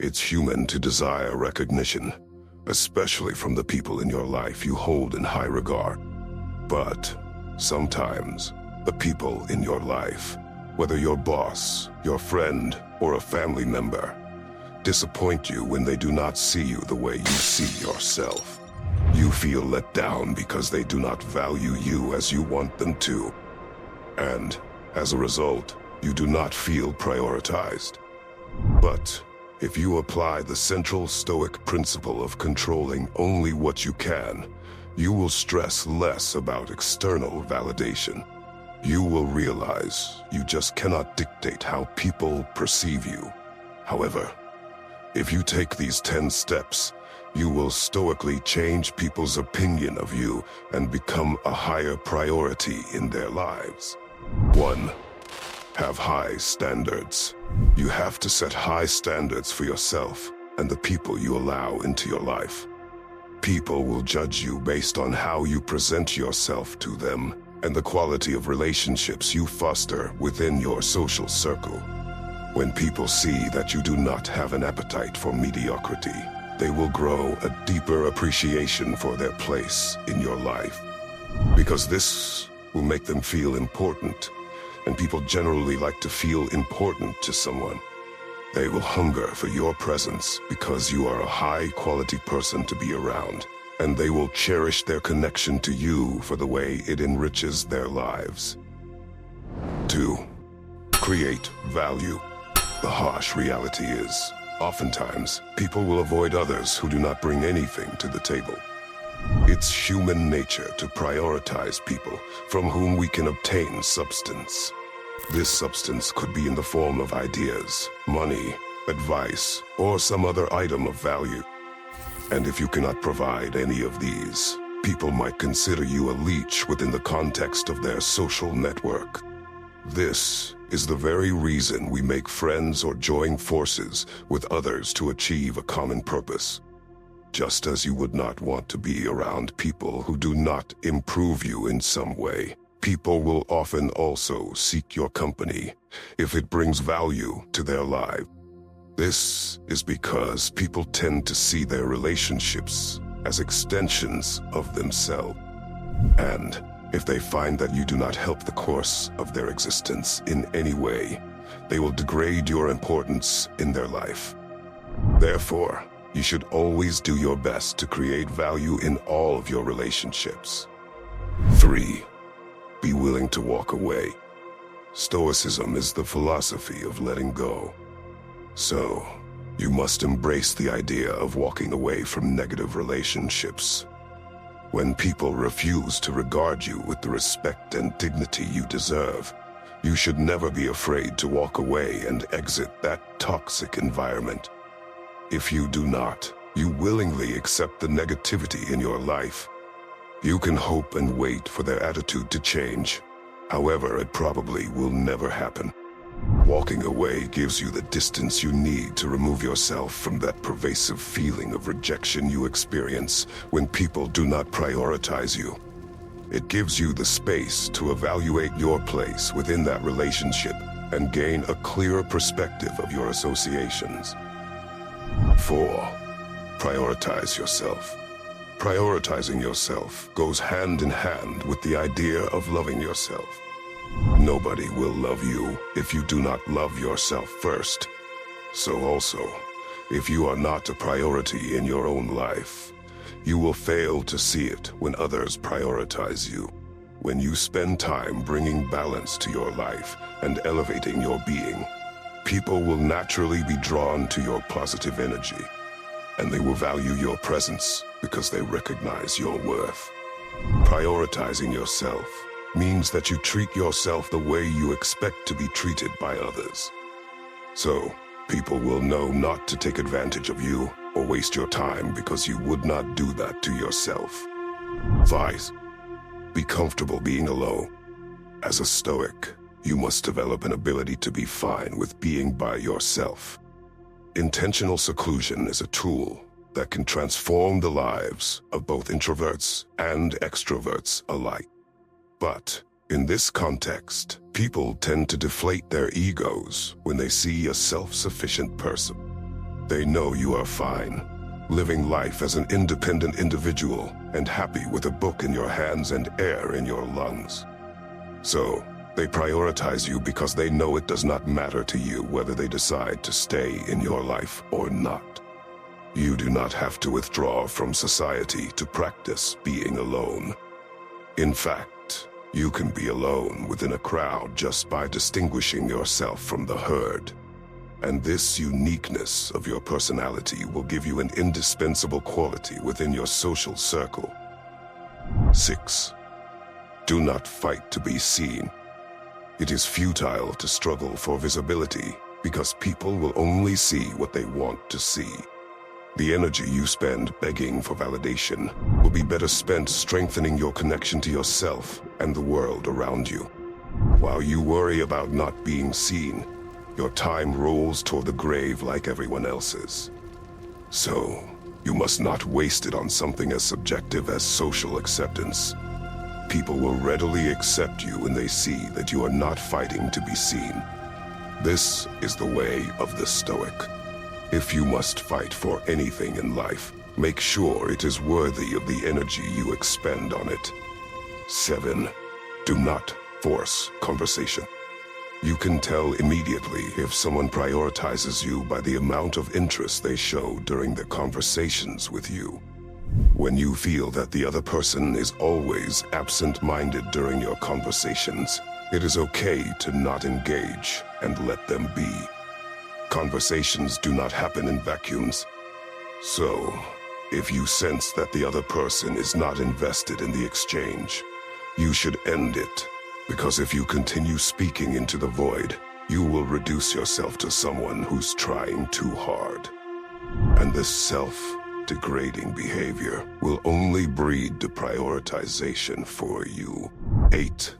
It's human to desire recognition, especially from the people in your life you hold in high regard. But sometimes, the people in your life, whether your boss, your friend, or a family member, disappoint you when they do not see you the way you see yourself. You feel let down because they do not value you as you want them to. And, as a result, you do not feel prioritized. But, if you apply the central Stoic principle of controlling only what you can, you will stress less about external validation. You will realize you just cannot dictate how people perceive you. However, if you take these 10 steps, you will stoically change people's opinion of you and become a higher priority in their lives. 1. Have high standards. You have to set high standards for yourself and the people you allow into your life. People will judge you based on how you present yourself to them and the quality of relationships you foster within your social circle. When people see that you do not have an appetite for mediocrity, they will grow a deeper appreciation for their place in your life. Because this will make them feel important, and people generally like to feel important to someone. They will hunger for your presence because you are a high-quality person to be around, and they will cherish their connection to you for the way it enriches their lives. 2. Create value. The harsh reality is, oftentimes, people will avoid others who do not bring anything to the table. It's human nature to prioritize people from whom we can obtain substance. This substance could be in the form of ideas, money, advice, or some other item of value. And if you cannot provide any of these, people might consider you a leech within the context of their social network. This is the very reason we make friends or join forces with others to achieve a common purpose. Just as you would not want to be around people who do not improve you in some way, people will often also seek your company if it brings value to their life. This is because people tend to see their relationships as extensions of themselves. And if they find that you do not help the course of their existence in any way, they will degrade your importance in their life. Therefore, you should always do your best to create value in all of your relationships. 3. Be willing to walk away. Stoicism is the philosophy of letting go. So, you must embrace the idea of walking away from negative relationships. When people refuse to regard you with the respect and dignity you deserve, you should never be afraid to walk away and exit that toxic environment. If you do not, you willingly accept the negativity in your life. You can hope and wait for their attitude to change. However, it probably will never happen. Walking away gives you the distance you need to remove yourself from that pervasive feeling of rejection you experience when people do not prioritize you. It gives you the space to evaluate your place within that relationship and gain a clearer perspective of your associations. 4. Prioritize yourself. Prioritizing yourself goes hand in hand with the idea of loving yourself. Nobody will love you if you do not love yourself first. So also, if you are not a priority in your own life, you will fail to see it when others prioritize you. When you spend time bringing balance to your life and elevating your being, people will naturally be drawn to your positive energy, and they will value your presence because they recognize your worth. Prioritizing yourself means that you treat yourself the way you expect to be treated by others. So, people will know not to take advantage of you or waste your time because you would not do that to yourself. 5. Be comfortable being alone. As a Stoic, you must develop an ability to be fine with being by yourself. Intentional seclusion is a tool that can transform the lives of both introverts and extroverts alike. But in this context, people tend to deflate their egos when they see a self-sufficient person. They know you are fine, living life as an independent individual and happy with a book in your hands and air in your lungs. So, they prioritize you because they know it does not matter to you whether they decide to stay in your life or not. You do not have to withdraw from society to practice being alone. In fact, you can be alone within a crowd just by distinguishing yourself from the herd. And this uniqueness of your personality will give you an indispensable quality within your social circle. 6. Do not fight to be seen. It is futile to struggle for visibility because people will only see what they want to see. The energy you spend begging for validation will be better spent strengthening your connection to yourself and the world around you. While you worry about not being seen, your time rolls toward the grave like everyone else's. So, you must not waste it on something as subjective as social acceptance. People will readily accept you when they see that you are not fighting to be seen. This is the way of the Stoic. If you must fight for anything in life, make sure it is worthy of the energy you expend on it. 7. Do not force conversation. You can tell immediately if someone prioritizes you by the amount of interest they show during their conversations with you. When you feel that the other person is always absent-minded during your conversations, it is okay to not engage and let them be. Conversations do not happen in vacuums. So, if you sense that the other person is not invested in the exchange, you should end it, because if you continue speaking into the void, you will reduce yourself to someone who's trying too hard. And this self-degrading behavior will only breed deprioritization for you. 8.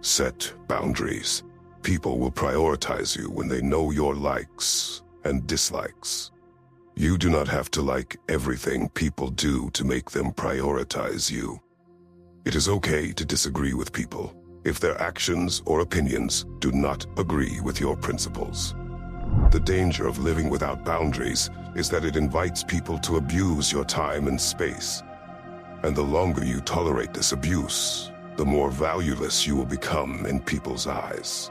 Set boundaries. People will prioritize you when they know your likes and dislikes. You do not have to like everything people do to make them prioritize you. It is okay to disagree with people if their actions or opinions do not agree with your principles. The danger of living without boundaries is that it invites people to abuse your time and space. And the longer you tolerate this abuse, the more valueless you will become in people's eyes.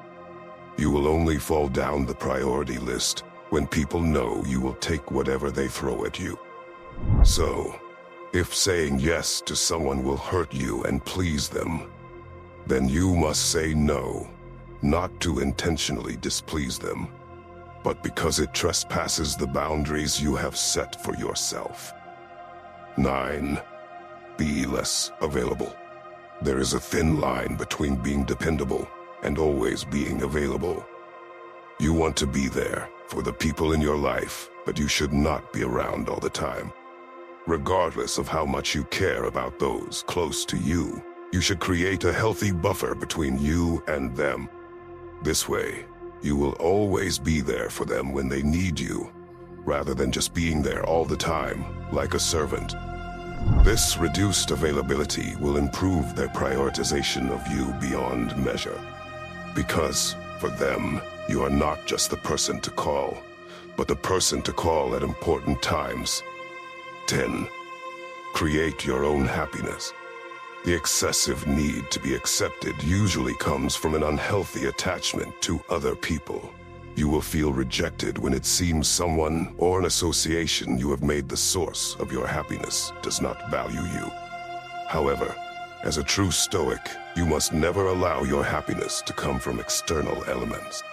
You will only fall down the priority list when people know you will take whatever they throw at you. So, if saying yes to someone will hurt you and please them, then you must say no, not to intentionally displease them, but because it trespasses the boundaries you have set for yourself. 9. Be less available. There is a thin line between being dependable and always being available. You want to be there for the people in your life, but you should not be around all the time. Regardless of how much you care about those close to you, you should create a healthy buffer between you and them. This way, you will always be there for them when they need you, rather than just being there all the time, like a servant. This reduced availability will improve their prioritization of you beyond measure. Because, for them, you are not just the person to call, but the person to call at important times. 10. Create your own happiness. The excessive need to be accepted usually comes from an unhealthy attachment to other people. You will feel rejected when it seems someone or an association you have made the source of your happiness does not value you. However, as a true Stoic, you must never allow your happiness to come from external elements.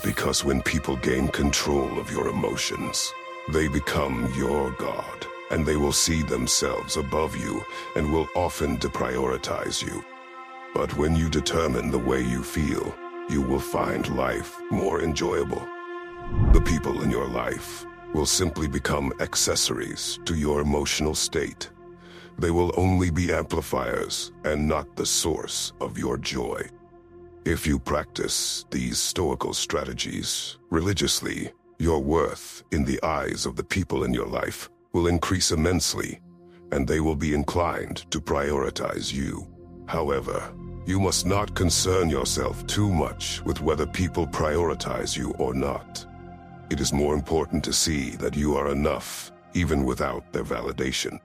Because when people gain control of your emotions, they become your god, and they will see themselves above you and will often deprioritize you. But when you determine the way you feel, you will find life more enjoyable. The people in your life will simply become accessories to your emotional state. They will only be amplifiers and not the source of your joy. If you practice these stoical strategies religiously, your worth in the eyes of the people in your life will increase immensely, and they will be inclined to prioritize you. However, you must not concern yourself too much with whether people prioritize you or not. It is more important to see that you are enough, even without their validation.